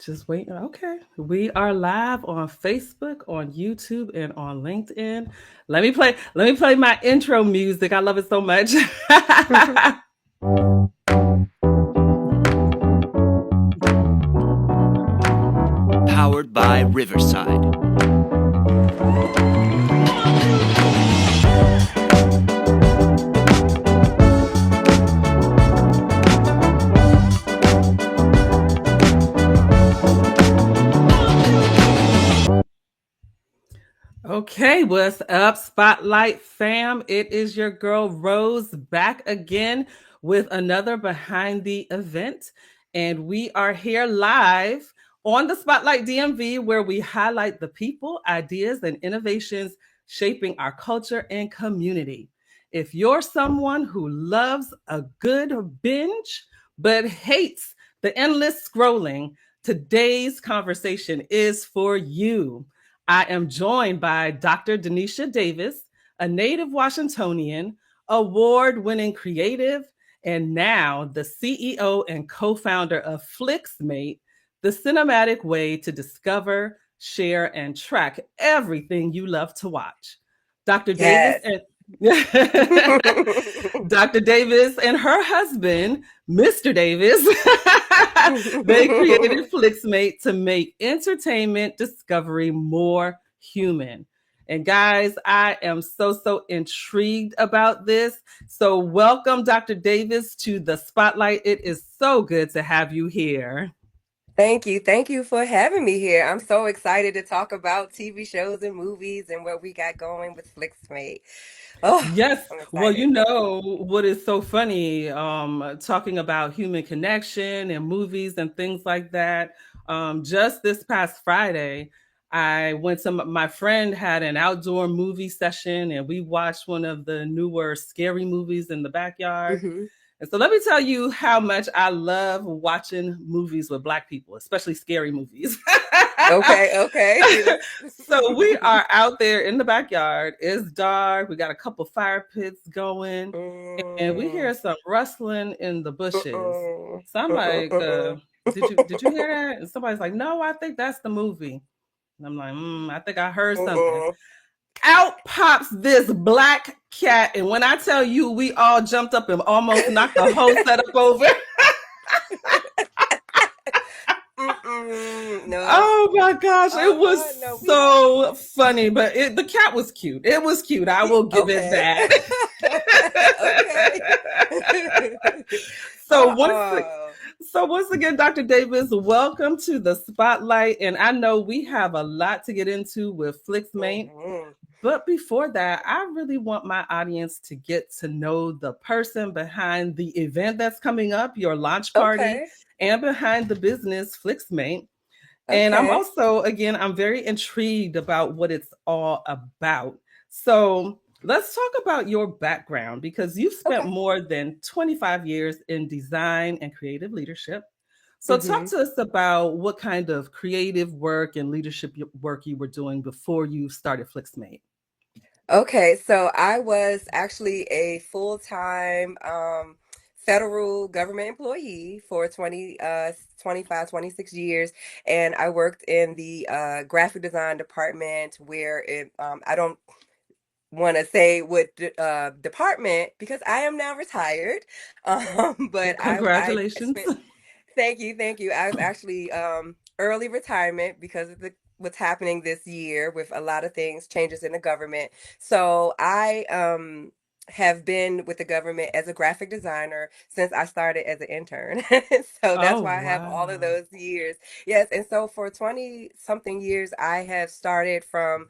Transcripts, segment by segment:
Just wait. Okay. We are live on Facebook, on YouTube, and on LinkedIn. Let me play my intro music. I love it so much. Powered by Riverside. Okay, what's up, Spotlight fam? It is your girl Rose back again with another behind the event. And we are here live on the Spotlight DMV, where we highlight the people, ideas, and innovations shaping our culture and community. If you're someone who loves a good binge but hates the endless scrolling, today's conversation is for you. I am joined by Dr. Donnisha Davis, a native Washingtonian, award winning creative, and now the CEO and co founder of FlixMate, the cinematic way to discover, share, and track everything you love to watch. Dr. Davis Yes. and Dr. Davis and her husband, Mr. Davis, they created FlixMate to make entertainment discovery more human. And guys, I am so intrigued about this. So, welcome, Dr. Davis, to the Spotlight. It is so good to have you here. Thank you. Thank you for having me here. I'm so excited to talk about TV shows and movies and what we got going with FlixMate. Oh, Yes. I'm Well, excited. what is so funny, talking about human connection and movies and things like that. Just this past Friday, I went to my friend had an outdoor movie session and we watched one of the newer scary movies in the backyard. hmm And so let me tell you how much I love watching movies with Black people, especially scary movies. Okay, okay. So we are out there in the backyard. It's dark. We got a couple fire pits going, and we Mm, hear some rustling in the bushes. mm-mm, So I'm mm-mm, like, mm-mm. did you hear that? And somebody's like, no, I think that's the movie. And I'm like, I think I heard something. Mm-mm. Out pops this black cat, and when I tell you, we all jumped up and almost knocked the whole setup over. Mm-mm. No. Oh my gosh, it was No, we don't. so funny, but the cat was cute. It was cute. I will give it Okay. that. Okay. so once Oh. so once again, Dr. Davis, welcome to the spotlight. And I know we have a lot to get into with FlixMate. Mhm. But before that, I really want my audience to get to know the person behind the event that's coming up, your launch party, Okay. and behind the business FlixMate. And Okay. I'm very intrigued about what it's all about. So let's talk about your background because you've spent Okay. more than 25 years in design and creative leadership. So talk hmm to us about what kind of creative work and leadership work you were doing before you started FlixMate. Okay, so I was actually a full-time federal government employee for 25, 26 years, and I worked in the graphic design department where I don't want to say what department because I am now retired. But I Congratulations. spent. Thank you. I was actually early retirement because of the what's happening this year with a lot of things, changes in the government. So I have been with the government as a graphic designer since I started as an intern. So that's Oh, why I have all of wow. those years. Yes, and so for 20 something years I have started from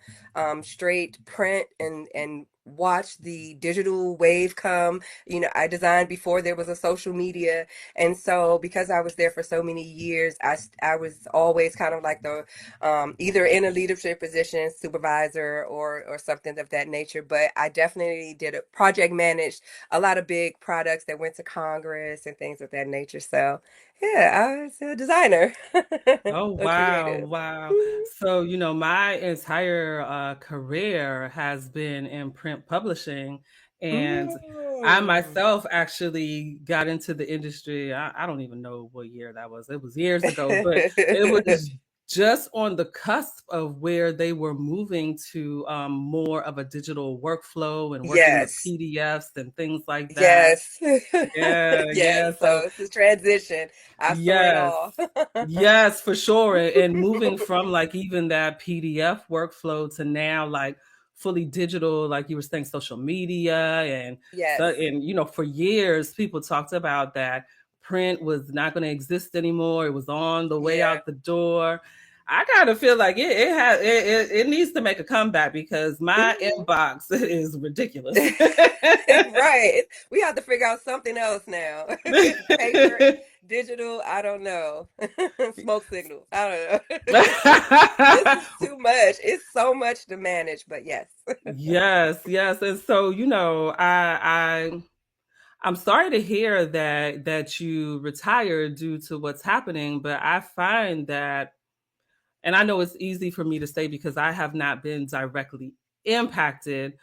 straight print and watched the digital wave come. You know, I designed before there was a social media, and so because I was there for so many years, I was always kind of like the either in a leadership position, supervisor or something of that nature. But I definitely did a project managed a lot of big products that went to Congress and things of that nature. So yeah, I was a designer, Oh, a wow. creative. Wow. So, my entire career has been in print publishing. And I Mm. myself actually got into the industry. I don't even know what year that was. It was years ago, but it was just on the cusp of where they were moving to more of a digital workflow and working with Yes. PDFs and things like that. Yes. Yeah, Yes. yeah. So So it's the transition. I saw it yes. all. Yes, for sure. And moving from like even that PDF workflow to now like fully digital, like you were saying, social media and so Yes. and for years people talked about that print was not going to exist anymore. It was on the way Yeah. out the door. I kind of feel like it needs to make a comeback because my Mhm. inbox is ridiculous. Right. We have to figure out something else now. Paper, digital, I don't know. Smoke signal. I don't know. This is too much. It's so much to manage, but yes. Yes, yes. And so, I'm sorry to hear that you retired due to what's happening, but I find that, and I know it's easy for me to say because I have not been directly impacted.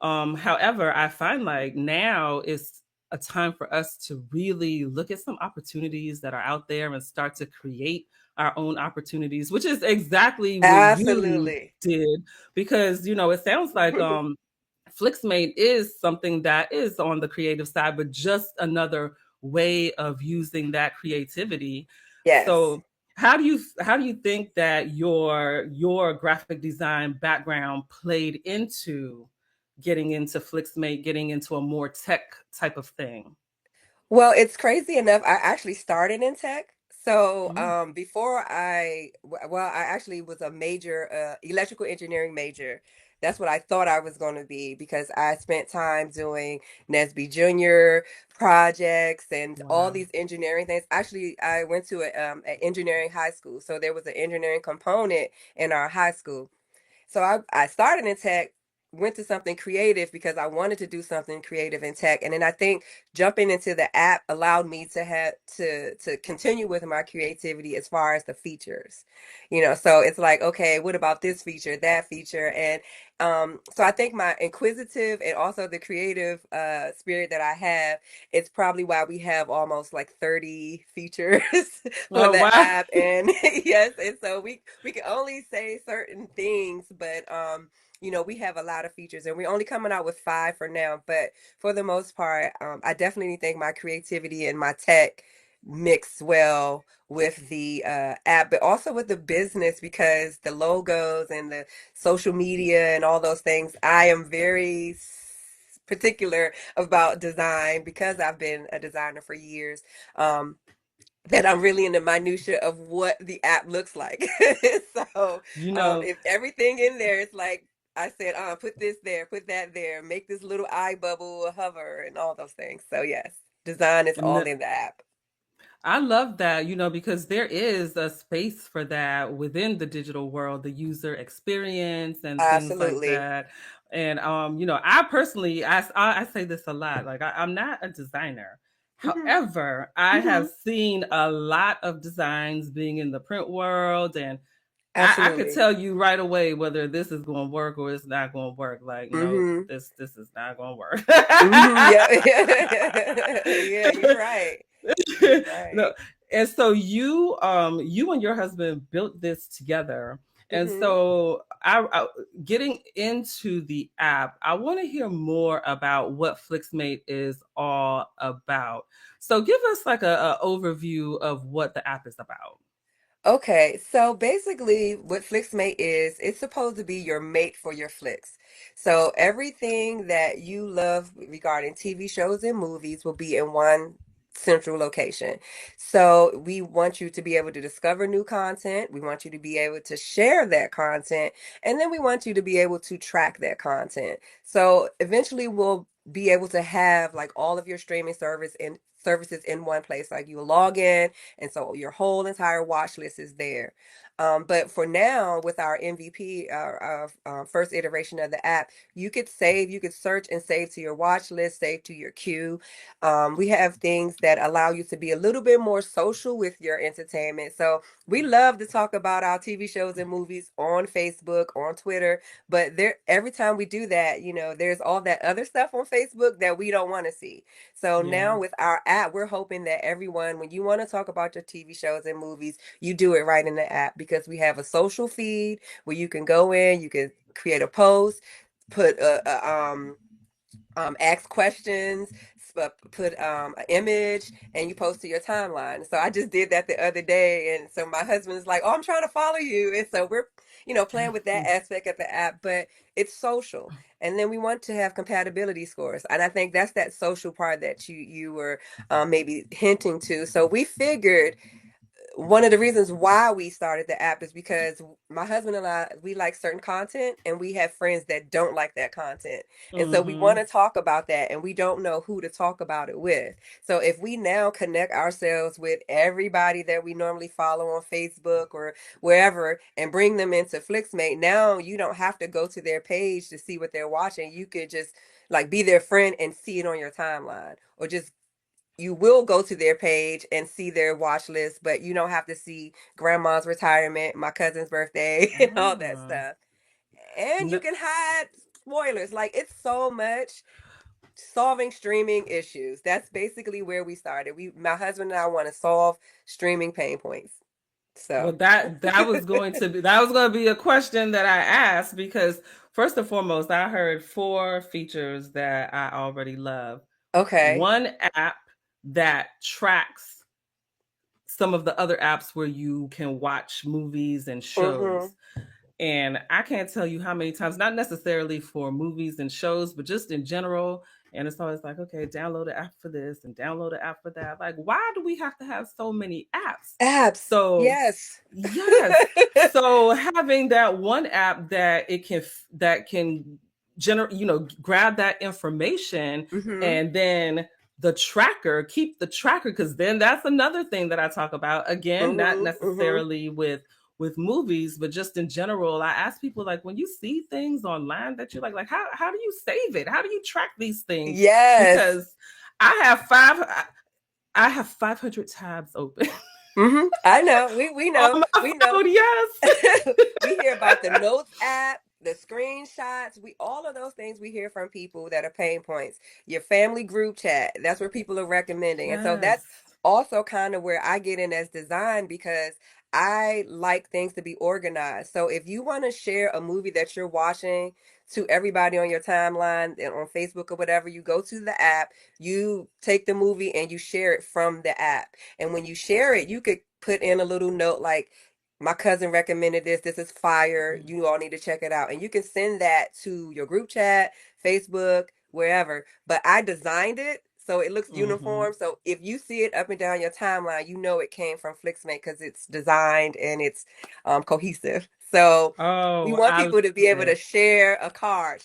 However, I find like now is a time for us to really look at some opportunities that are out there and start to create our own opportunities, which is exactly what you Absolutely. did. Because it sounds like FlixMate is something that is on the creative side, but just another way of using that creativity. Yes. So how do you think that your graphic design background played into getting into FlixMate, getting into a more tech type of thing? Well, it's crazy enough. I actually started in tech. So, Mm. before well, I actually was a major electrical engineering major. That's what I thought I was going to be because I spent time doing Nesby Junior projects and all Wow. these engineering things. Actually, I went to an engineering high school, so there was an engineering component in our high school. So I started in tech, went to something creative because I wanted to do something creative in tech. And then I think jumping into the app allowed me to have to continue with my creativity as far as the features. So it's like, okay, what about this feature, that feature? And so I think my inquisitive and also the creative spirit that I have, it's probably why we have almost like 30 features for Oh the wow. app. And yes, and so we can only say certain things, but we have a lot of features and we're only coming out with five for now. But for the most part, I definitely think my creativity and my tech mix well with the app, but also with the business because the logos and the social media and all those things, I am very particular about design because I've been a designer for years. That I'm really in the minutia of what the app looks like. So, you know if everything in there is like I said, put this there, put that there, make this little eye bubble hover and all those things. So yes, design is all and in the app. I love that, because there is a space for that within the digital world, the user experience and things like Absolutely. that. And I personally, I say this a lot, like I'm not a designer. Hmm. However, I have Hmm. seen a lot of designs being in the print world, and I could Absolutely. tell you right away whether this is going to work or it's not going to work. Like, no, Hmm. this is not going to work. Hmm. Yeah. Yeah, you're right. You're No, right. and so you and your husband built this together. And Hmm. so I getting into the app, I want to hear more about what FlixMate is all about. So give us like a overview of what the app is about. Okay, so basically what FlixMate is, it's supposed to be your mate for your flicks. So everything that you love regarding TV shows and movies will be in one central location. So we want you to be able to discover new content. We want you to be able to share that content. And then we want you to be able to track that content. So eventually we'll be able to have like all of your streaming services in one place. Like you log in and so your whole entire watch list is there. But for now, with our MVP, our first iteration of the app, you could search and save to your watch list, save to your queue. We have things that allow you to be a little bit more social with your entertainment. So we love to talk about our TV shows and movies on Facebook, on Twitter, but there every time we do that, there's all that other stuff on Facebook that we don't want to see. So Yeah. now with our app, we're hoping that everyone, when you want to talk about your TV shows and movies, you do it right in the app because we have a social feed where you can go in, you can create a post, put ask questions, put an image, and you post to your timeline. So I just did that the other day, and so my husband's like, "Oh, I'm trying to follow you," and so we're playing with that aspect of the app, but it's social. And then we want to have compatibility scores, and I think that's that social part that you were maybe hinting to. So we figured one of the reasons why we started the app is because my husband and I, we like certain content and we have friends that don't like that content. And so we want Mm-hmm. to talk about that and we don't know who to talk about it with. So if we now connect ourselves with everybody that we normally follow on Facebook or wherever and bring them into FlixMate, now you don't have to go to their page to see what they're watching. You could just like be their friend and see it on your timeline, or just you will go to their page and see their watch list, but you don't have to see grandma's retirement, my cousin's birthday, and all that Ah. stuff. And you No, can hide spoilers. Like it's so much solving streaming issues. That's basically where we started. My husband and I want to solve streaming pain points. well, So, that was going to be a question that I asked because first and foremost, I heard four features that I already love. okay. One app that tracks some of the other apps where you can watch movies and Mm-hmm. shows. And I can't tell you how many times, not necessarily for movies and shows, but just in general. And it's always like, okay, download an app for this and download an app for that. Like, why do we have to have so many apps? Apps. So, Yes. yes. So having that one app that can generate, grab that information Mm-hmm. and then the tracker, keep the tracker, because then that's another thing that I talk about. Again, not Mm-hmm. Mm-hmm. necessarily with movies, but just in general, I ask people like when you see things online that you like how do you save it? How do you track these things? Yes. Because I have five I have 500 tabs open Mm-hmm. I know. We on know. my We know. phone. Yes. We hear about the notes app, the screenshots, we all of those things we hear from people that are pain points. Your family group chat, that's where people are recommending. And so that's Yes. also kind of where I get in as design because I like things to be organized. So if you want to share a movie that you're watching to everybody on your timeline and on Facebook or whatever, you go to the app, you take the movie and you share it from the app. And when you share it, you could put in a little note like, my cousin recommended this. This is fire. You all need to check it out. And you can send that to your group chat, Facebook, wherever. But I designed it so it looks Mm-hmm. uniform. So if you see it up and down your timeline, you know it came from FlixMate because it's designed and it's cohesive. So we Oh, want I people to be love able to it. share card.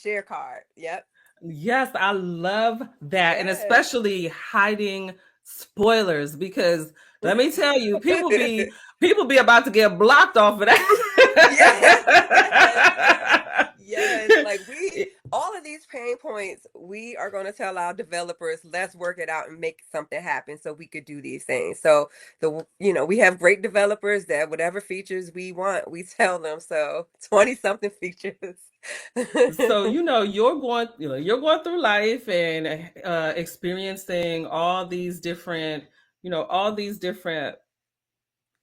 Yep. Yes, I love that. And Yes. especially hiding spoilers because let me tell you, people be about to get blocked off of Yes, yes. that. Yes, like all of these pain points, we are going to tell our developers, let's work it out and make something happen so we could do these things. So we have great developers that whatever features we want, we tell them. So 20 something features. So you're going through life and experiencing all these different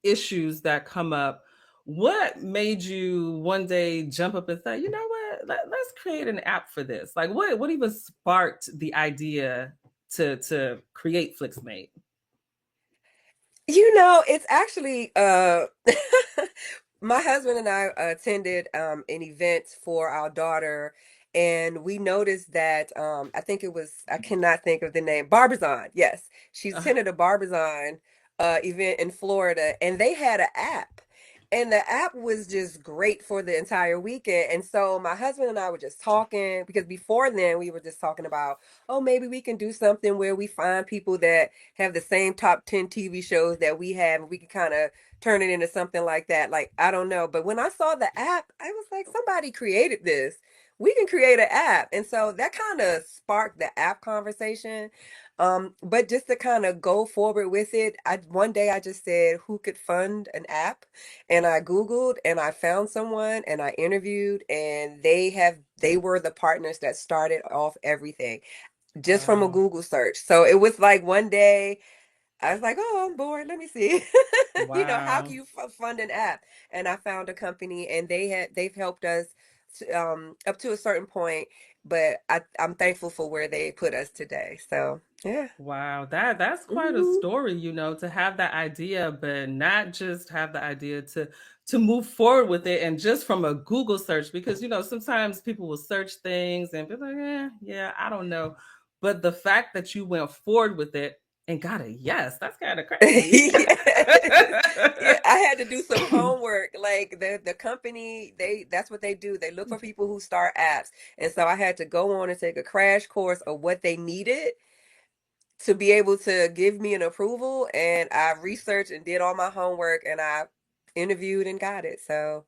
issues that come up. What made you one day jump up and say, you know what, let's create an app for this? Like what even sparked the idea to create FlixMate? It's actually my husband and I attended an event for our daughter, and we noticed that I think it was, I cannot think of the name, Barbizon. Yes, she Uh, attended a Barbizon event in Florida, and they had an app. And the app was just great for the entire weekend. And so my husband and I were just talking because before then we were just talking about, oh, maybe we can do something where we find people that have the same top 10 TV shows that we have and we can kind of turn it into something like that. Like, I don't know. But when I saw the app, I was like, somebody created this. We can create an app. And so that kind of sparked the app conversation. But just to kind of go forward with it, I one day I just said, who could fund an app? And I Googled and I found someone and I interviewed, and they were the partners that started off everything just from a Wow. Google search. So it was like one day I was like, oh, I'm bored. Let me see. How can Wow. you fund an app? And I found a company, and they've helped us up to a certain point, but I'm thankful for where they put us today. So yeah. Wow, that's quite a Mhm. story, to have that idea, but not just have the idea to move forward with it and just from a Google search, because sometimes people will search things and be like, yeah, I don't know. But the fact that you went forward with it and got a yes, that's kind of crazy. Yes. Yeah, I had to do some homework. Like the company, that's what they do. They look for people who start apps. And so I had to go on and take a crash course of what they needed to be able to give me an approval. And I researched and did all my homework and I interviewed and got it. So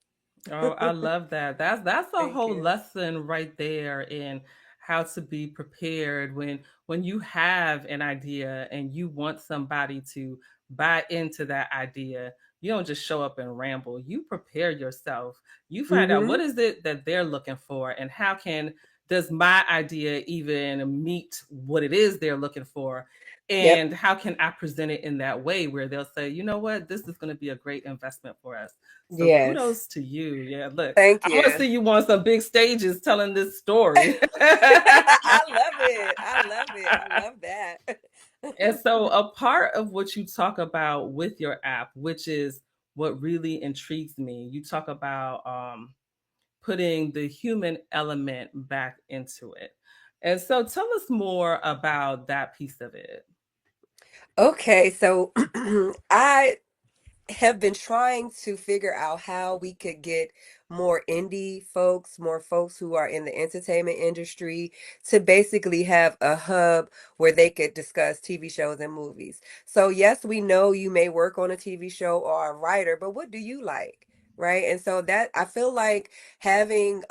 Oh, I love that. That's a thank whole you. lesson right there in how to be prepared when you have an idea and you want somebody to buy into that idea. You don't just show up and ramble. You prepare yourself. You find out Mm-hmm. what is it that they're looking for and how can does my idea even meet what it is they're looking for? Yep. And how can I present it in that way where they'll say, you know what, this is going to be a great investment for us. So Yes. kudos to you. Yeah, look, Thank I want to you. see you on some big stages telling this story. I love it. I love it. I love that. And so, a part of what you talk about with your app, which is what really intrigues me, you talk about putting the human element back into it. And so, tell us more about that piece of it. Okay, so I have been trying to figure out how we could get more indie folks, more folks who are in the entertainment industry to basically have a hub where they could discuss TV shows and movies. So, yes, we know you may work on a TV show or a writer, but what do you like? Right. And so that I feel like having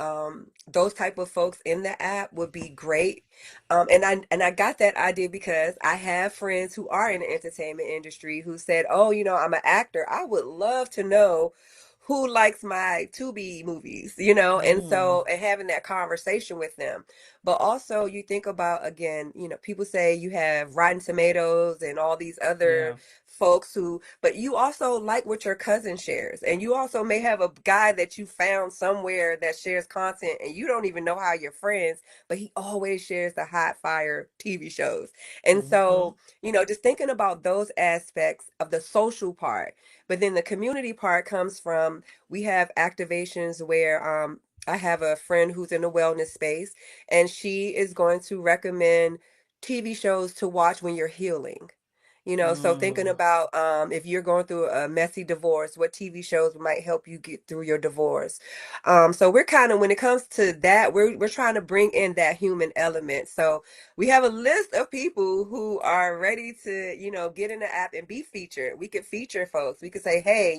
those type of folks in the app would be great. And I got that idea because I have friends who are in the entertainment industry who said, "Oh, I'm an actor. I would love to know who likes my Tubi movies, and Mm, so and having that conversation with them. But also you think about again, people say you have Rotten Tomatoes and all these other yeah. folks but you also like what your cousin shares, and you also may have a guy that you found somewhere that shares content and you don't even know how you're friends, but he always shares the hot fire TV shows. And Hmm. so, just thinking about those aspects of the social part. But then the community part comes from we have activations where I have a friend who's in the wellness space, and she is going to recommend TV shows to watch when you're healing. So thinking Mm, about if you're going through a messy divorce, what TV shows might help you get through your divorce. So we're kind of when it comes to that, we're trying to bring in that human element. So we have a list of people who are ready to, get in the app and be featured. We could feature folks. We could say, hey,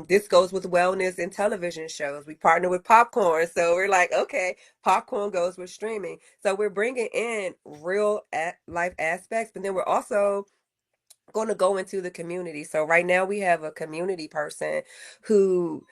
this goes with wellness and television shows. We partner with Popcorn, so we're like, okay, Popcorn goes with streaming. So we're bringing in real life aspects, but then we're also going to go into the community. So right now we have a community person who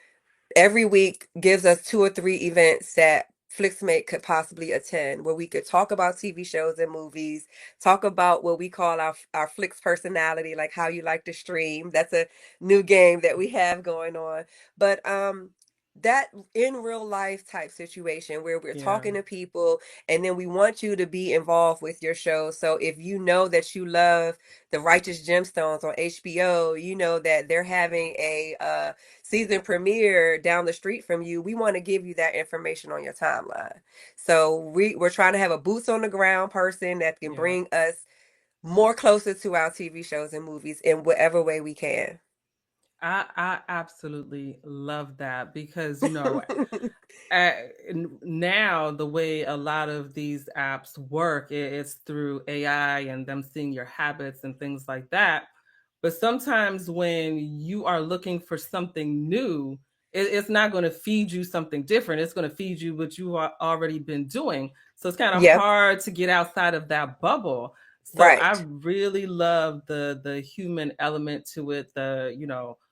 every week gives us two or three events that FlixMate could possibly attend, where we could talk about TV shows and movies, talk about what we call our Flix personality, like how you like to stream. That's a new game that we have going on. But that in real life type situation where we're yeah. talking to people and then we want you to be involved with your show. So if you know that you love the Righteous Gemstones on HBO, you know that they're having a season premiere down the street from you, we want to give you that information on your timeline. So we're trying to have a boots on the ground person that can Yeah. bring us more closer to our TV shows and movies in whatever way we can. I absolutely love that because uh, now the way a lot of these apps work, it's through AI and them seeing your habits and things like that. But sometimes when you are looking for something new, it's not going to feed you something different. It's going to feed you what you are already been doing. So it's kind of Yeah, hard to get outside of that bubble. So I right. really love the human element to it.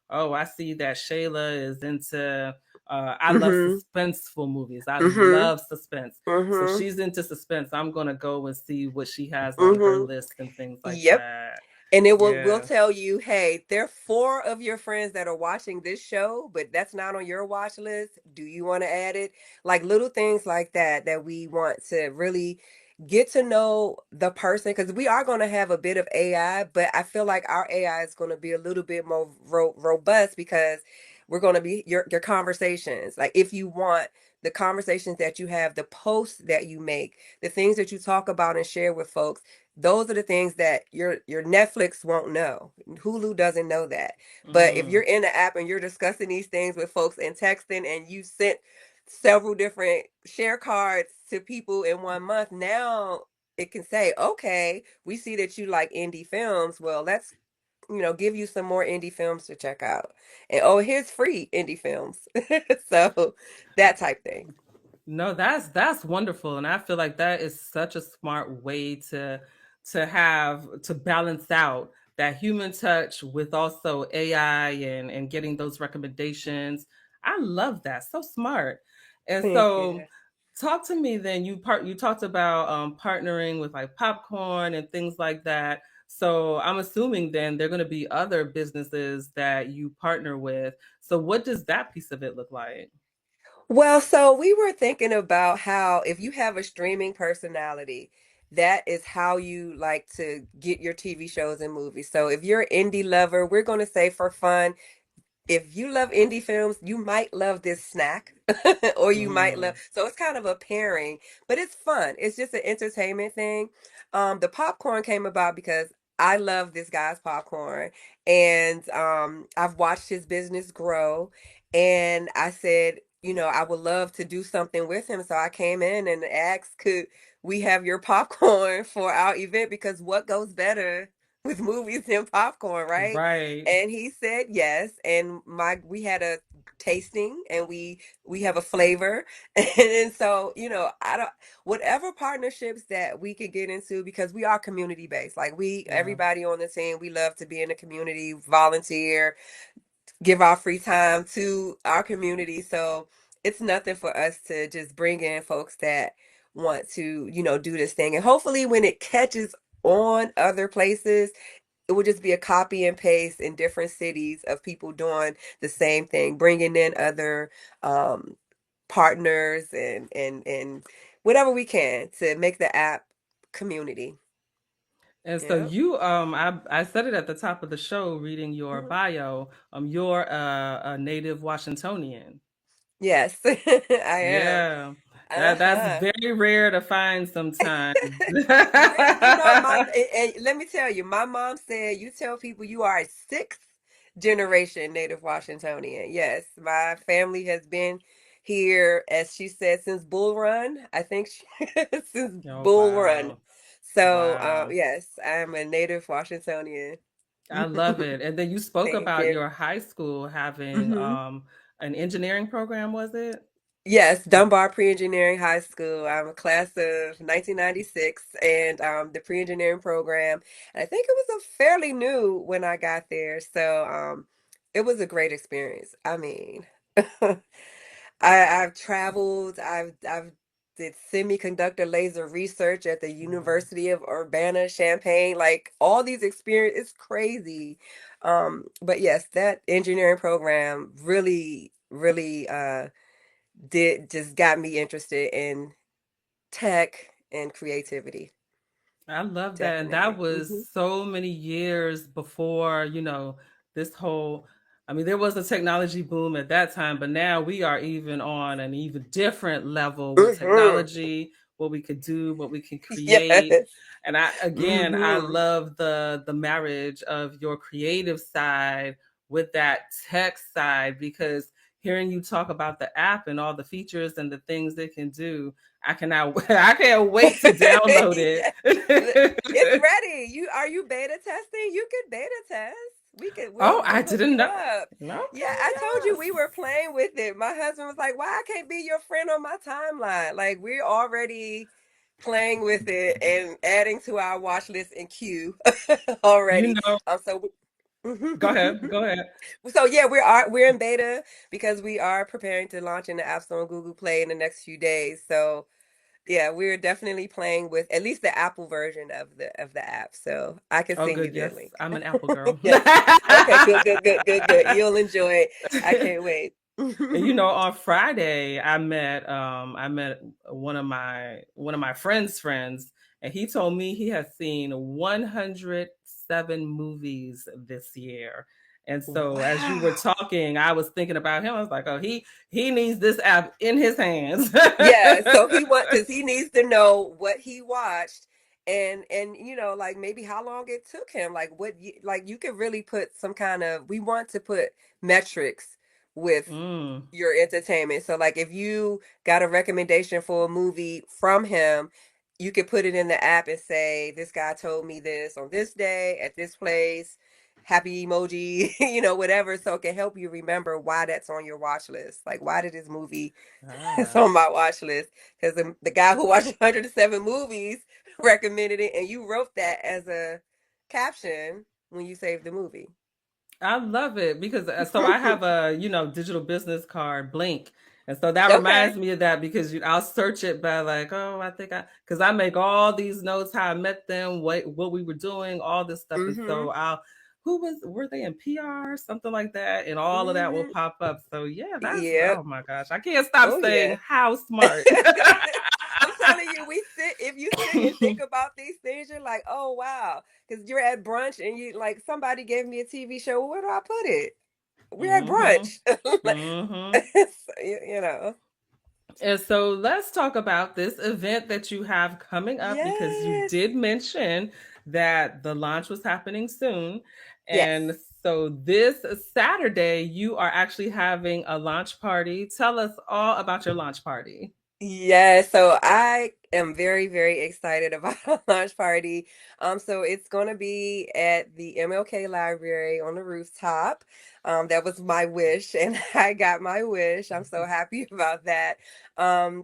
Oh, I see that Shayla is into I love Mm-hmm. suspenseful movies. I Mm-hmm. love suspense. So Mm-hmm. she's into suspense. I'm gonna go and see what she has on her Mm-hmm. list and things like Yep. that. And it will Yeah. tell you, hey, there are four of your friends that are watching this show, but that's not on your watch list. Do you want to add it? Like little things like that that we want to really get to know the person because we are going to have a bit of AI, but I feel like our AI is going to be a little bit more robust because we're going to be your conversations. Like if you want the conversations that you have, the posts that you make, the things that you talk about and share with folks, those are the things that your Netflix won't know. Hulu doesn't know that. But if you're Mm, in the app and you're discussing these things with folks and texting and you sent several different share cards to people in 1 month, now it can say, okay, we see that you like indie films. Well, let's give you some more indie films to check out. And oh, here's free indie films. So that type thing. no, that's wonderful, and I feel like that is such a smart way to balance out that human touch with also AI and getting those recommendations. I love that. So smart. And Thank so you. talk to me then. You talked about partnering with like popcorn and things like that. So I'm assuming then there are going to be other businesses that you partner with. So what does that piece of it look like? Well, so we were thinking about how if you have a streaming personality, that is how you like to get your TV shows and movies. So if you're an indie lover, we're going to say for fun, if you love indie films, you might love this snack, or you might love. Mm, So it's kind of a pairing, but it's fun. It's just an entertainment thing. The popcorn came about because I love this guy's popcorn, and I've watched his business grow, and I said, I would love to do something with him. So I came in and asked, could we have your popcorn for our event? Because what goes better with movies than popcorn, right? right. And he said yes, and my we had a tasting, and we have a flavor. And so I don't, whatever partnerships that we could get into, because we are community based, like we Yeah. everybody on the team, we love to be in the community, volunteer, give our free time to our community. So it's nothing for us to just bring in folks that want to do this thing, and hopefully when it catches on other places, it would just be a copy and paste in different cities of people doing the same thing, bringing in other um, partners and whatever we can to make the app community. And so Yeah. I said it at the top of the show, reading your Mhm. bio. You're a native Washingtonian. Yes, I am. Yeah, that's Uh-huh. very rare to find sometimes. My and let me tell you, my mom said you tell people you are a sixth generation Native Washingtonian. Yes, my family has been here, as she said, since Bull Run. I think since Oh Bull Run. wow, So, wow! yes, I'm a Native Washingtonian. I love it. And then you spoke Thank about you. your high school having Hmm. an engineering program, was it? Yes, Dunbar Pre-Engineering High School. I'm a class of 1996, and the pre-engineering program. And I think it was a fairly new when I got there, so it was a great experience. I mean, I've traveled. I've did semiconductor laser research at the Wow. University of Urbana-Champaign. Like all these experience, it's crazy. But yes, that engineering program really, really did just got me interested in tech and creativity. I love that. And that Definitely. was Hmm. so many years before, this whole, I mean, there was a technology boom at that time, but now we are even on an even different level with Hmm. technology, what we could do, what we can create. Yes. And I again, I Hmm. love the marriage of your creative side with that tech side, because hearing you talk about the app and all the features and the things it can do, I cannot I can't wait to download Yeah. It's it. ready. You beta testing? You could beta test. Oh, We'll I hook didn't you know. up. Yeah, Okay, I told you yes. we were playing with it. My husband was like, "Why I can't be your friend on my timeline?" Like we're already playing with it and adding to our watch list and queue You already. know, So go ahead. Go ahead. so yeah, we're in beta because we are preparing to launch in the App Store and Google Play in the next few days. So yeah, we're definitely playing with at least the Apple version of the app. So I can Oh, send you good. the Yes, link. I'm an Apple girl. Yeah. Okay, good, good, good, good, good. You'll enjoy it. I can't wait. And on Friday I met one of my friends, and he told me he has seen 107 movies this year. And so as you were Wow. talking, I was thinking about him. I was like, oh, he needs this app in his hands. Yeah, so because he needs to know what he watched and like maybe how long it took him, like like you could really put some kind of we want to put metrics with Mm. your entertainment. So like if you got a recommendation for a movie from him, you could put it in the app and say, this guy told me this on this day at this place, happy emoji, whatever, so it can help you remember why that's on your watch list. Like why did this movie it's Ah. on my watch list because the guy who watched 107 movies recommended it, and you wrote that as a caption when you saved the movie. I love it because so I have a digital business card, Blink, and so that Okay. reminds me of that because I'll search it by like, oh, I think because I make all these notes, how I met them, what we were doing, all this stuff, and Mm-hmm. so I'll were they in PR, something like that, and all of that will Mm-hmm. pop up. So yeah, that's, Yep. oh my gosh, I can't stop Oh saying yeah. how smart. I'm telling you, if you sit and think about these things, you're like, oh wow. Because you're at brunch and you like somebody gave me a TV show. Well, where do I put it? We're at Hmm. brunch. Hmm. So, you know. And so let's talk about this event that you have coming up, because you Yes. did mention that the launch was happening soon. And Yes. so this Saturday, you are actually having a launch party. Tell us all about your launch party. Yeah, so I am very, very excited about our launch party. So it's going to be at the MLK Library on the rooftop. That was my wish, and I got my wish. I'm so happy about that.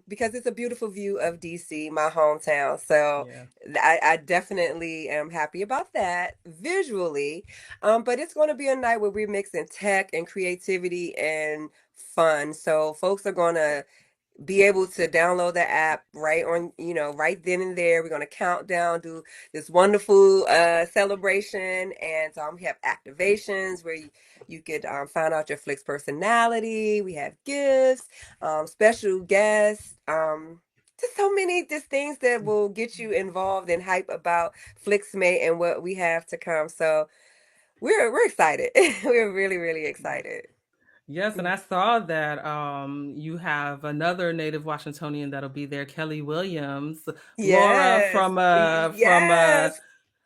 Because it's a beautiful view of DC, my hometown. So Yeah. I definitely am happy about that visually. But it's going to be a night where we're mixing tech and creativity and fun. So folks are going to be able to download the app right on, right then and there. We're going to count down, do this wonderful celebration. And we have activations where you could find out your Flix personality. We have gifts, special guests, just so many just things that will get you involved and hype about FlixMate and what we have to come. So we're excited. We're really, really excited. Yes, and I saw that you have another native Washingtonian that'll be there, Kelly Williams, Laura Yes. from Yes.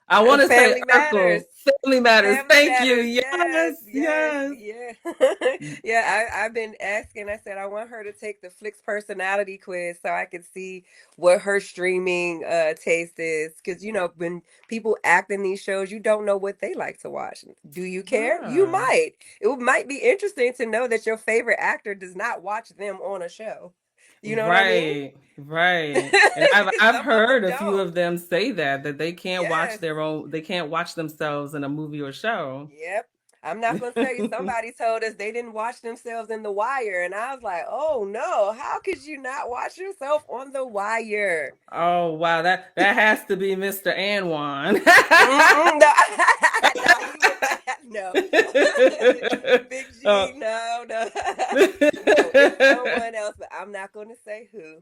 I want to say Family Matters. Urkel. Family Matters. Family Thank you. Matters. Yes, Yes. Yes. yes. Yeah. Yeah. I've been asking. I said I want her to take the Flix personality quiz so I could see what her streaming taste is. Because when people act in these shows, you don't know what they like to watch. Do you care? You Ah, might. Might be interesting to know that your favorite actor does not watch them on a show. You know what I mean? right, right. And I've Some of them heard a few don't. of them say that they can't watch Yes. their own, they can't watch themselves in a movie or show. Yep. I'm not going to tell you, somebody told us they didn't watch themselves in The Wire. And I was like, oh no, how could you not watch yourself on The Wire? Oh wow, that has to be Mr. Anwan. Mm-mm, no, no, he would not. No. Big Oh. G, no, no. No, it's someone else, but I'm not going to say who.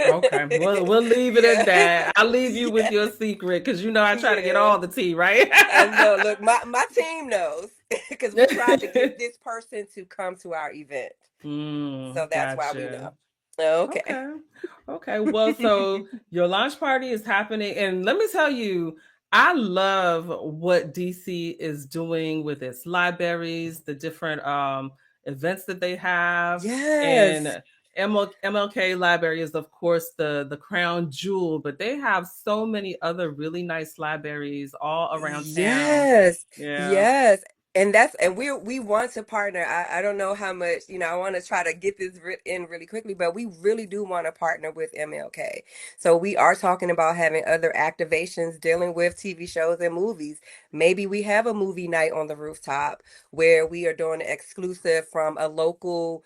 Okay, we'll leave it at Yeah. that. I'll leave you with Yeah. your secret because I try to get Yeah. all the tea, right? I know. Look, my team knows because we tried to get this person to come to our event. So that's why we Gotcha. know. Okay. Okay. Okay. Well, so your launch party is happening, and let me tell you, I love what DC is doing with its libraries, the different events that they have, Yes. and MLK Library is of course the crown jewel, but they have so many other really nice libraries all around town. Yes, Yeah. yes. And we want to partner. I don't know how much, I want to try to get this in really quickly, but we really do want to partner with MLK. So we are talking about having other activations dealing with TV shows and movies. Maybe we have a movie night on the rooftop where we are doing an exclusive from a local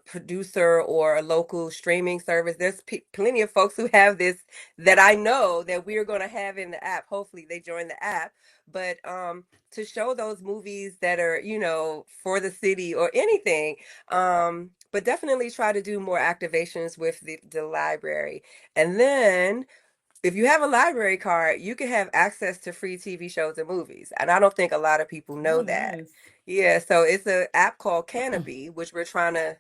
producer or a local streaming service. There's plenty of folks who have this that I know that we are going to have in the app. Hopefully they join the app. But to show those movies that are, for the city or anything, but definitely try to do more activations with the library. And then if you have a library card, you can have access to free TV shows and movies. And I don't think a lot of people know Oh, that. nice. Yeah, so it's an app called Canopy, which we're trying to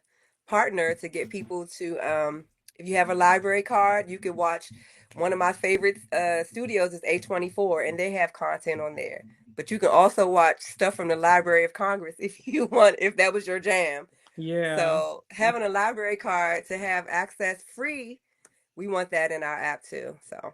partner to get people to if you have a library card, you can watch one of my favorite studios is A24 and they have content on there. But you can also watch stuff from the Library of Congress if you want, if that was your jam. Yeah. So having a library card to have access free, we want that in our app too. So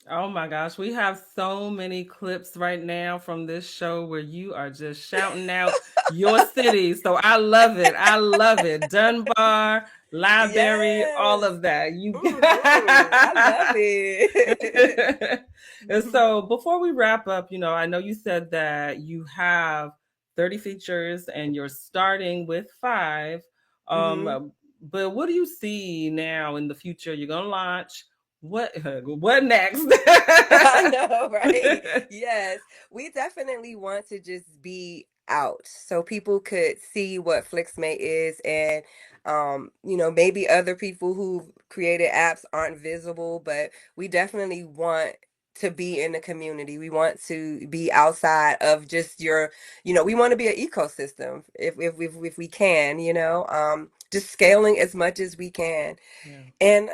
Oh my gosh, we have so many clips right now from this show where you are just shouting out your city. So I love it. I love it. Dunbar, Library, all yes. of that. You I love it. And so before we wrap up, I know you said that you have 30 features and you're starting with 5. hmm But what do you see now in the future? You're going to launch what next? I know, right? Yes, we definitely want to just be out so people could see what FlixMate is and maybe other people who created apps aren't visible, but we definitely want to be in the community. We want to be outside of just we want to be an ecosystem if we can, just scaling as much as we can. Yeah. And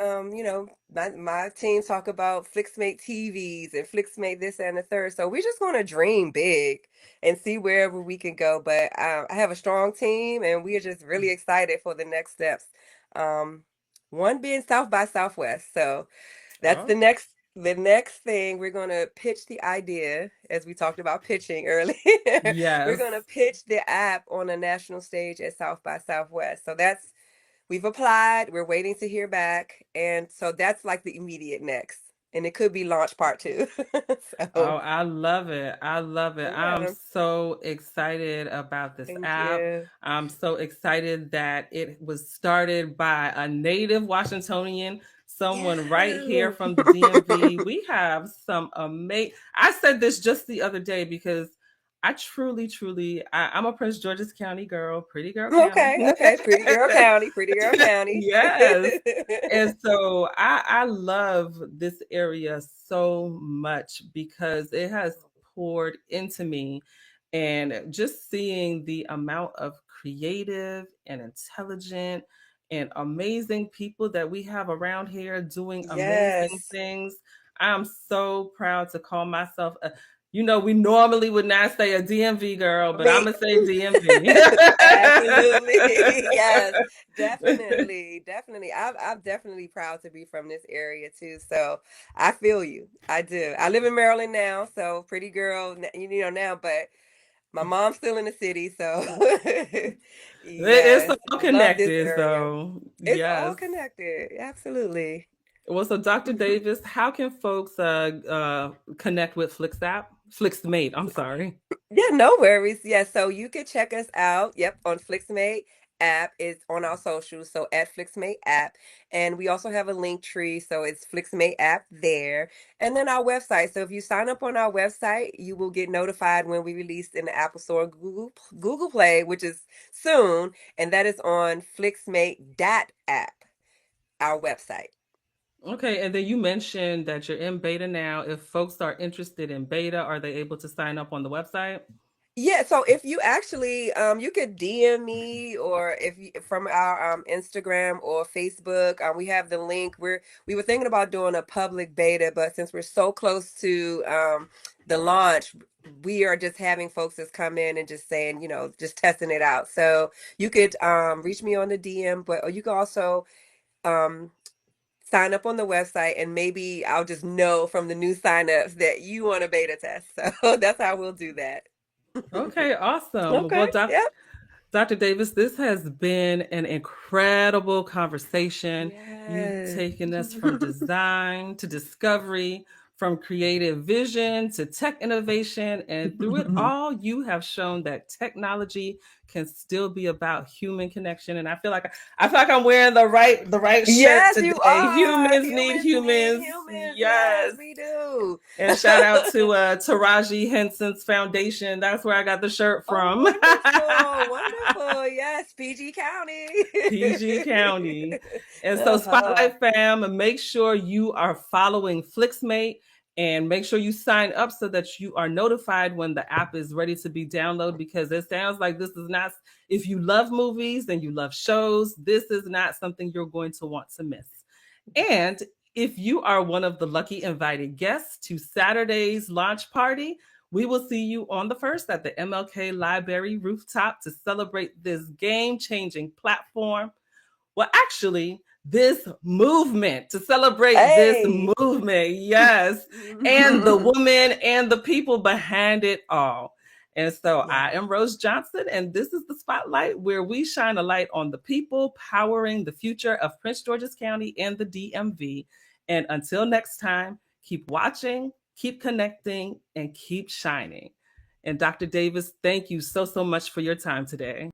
my team talk about FlixMate TVs and FlixMate this and the third. So we're just going to dream big and see wherever we can go. But I have a strong team, and we are just really excited for the next steps. Um, one being South by Southwest. So that's Oh, the next thing we're going to pitch the idea, as we talked about pitching earlier. We're yes. going to pitch the app on a national stage at South by Southwest. So we've applied, we're waiting to hear back. And so that's like the immediate next. And it could be launch part two. Oh, So, I love it. I love it. I'm yeah, so excited about this thank app. you. I'm so excited that it was started by a native Washingtonian, someone right here Yeah. from the DMV. We have some amazing. I said this just the other day because I truly, truly, I'm a Prince George's County girl, pretty girl county. Okay, okay. Pretty Girl County, Pretty Girl County. Yes. And so I love this area so much because it has poured into me, and just seeing the amount of creative and intelligent and amazing people that we have around here doing amazing Yes. things. I'm so proud to call myself we normally would not say a DMV girl, but I'm Me. gonna say DMV. Absolutely. Yes, definitely. Definitely. I'm definitely proud to be from this area too. So I feel you. I do. I live in Maryland now, so pretty girl, now, but my mom's still in the city, so It's yes, all love this connected, area. so It's all yes. connected. Absolutely. Well, so Dr. Davis, how can folks connect with FlixMate, I'm sorry. Yeah, no worries. Yeah, so you can check us out. Yep, on FlixMate app is on our socials. So at FlixMate app, and we also have a link tree. So it's FlixMate app there, and then our website. So if you sign up on our website, you will get notified when we release in the Apple Store, Google Play, which is soon, and that is on FlixMate app, our website. Okay, and then you mentioned that you're in beta now. If folks are interested in beta, are they able to sign up on the website? Yeah, so if you actually you could DM me, or if you from our Instagram or Facebook, we have the link. We were thinking about doing a public beta, but since we're so close to the launch, we are just having folks just come in and just saying, just testing it out. So you could reach me on the DM, but or you can also um sign up on the website, and maybe I'll just know from the new signups that you want a beta test. So that's how we'll do that. Okay, awesome. Okay. Well, Yeah. Dr. Davis, this has been an incredible conversation. You've Yes. taken us from design to discovery, from creative vision to tech innovation, and through it all, you have shown that technology can still be about human connection. And I feel like I'm wearing the right shirt Yes, you today. are. Humans need Humans need humans. humans. Yes, Yes. we do. And shout out to Taraji Henson's foundation. That's where I got the shirt Oh, from. wonderful. Wonderful. Yes, PG County. PG County. And so, Uh-huh. Spotlight fam, make sure you are following FlixMate and make sure you sign up so that you are notified when the app is ready to be downloaded, because it sounds like this is not, if you love movies and you love shows, this is not something you're going to want to miss. And if you are one of the lucky invited guests to Saturday's launch party, we will see you on the 1st at the MLK Library Rooftop to celebrate this game changing platform. Well, actually, this movement, to celebrate this Hey. movement, yes, and the woman and the people behind it all. And so Yeah. I am Rose Johnson, and this is the Spotlight, where we shine a light on the people powering the future of Prince George's County and the DMV. And until next time, keep watching, keep connecting, and keep shining. And Dr. Davis, thank you so, so much for your time today.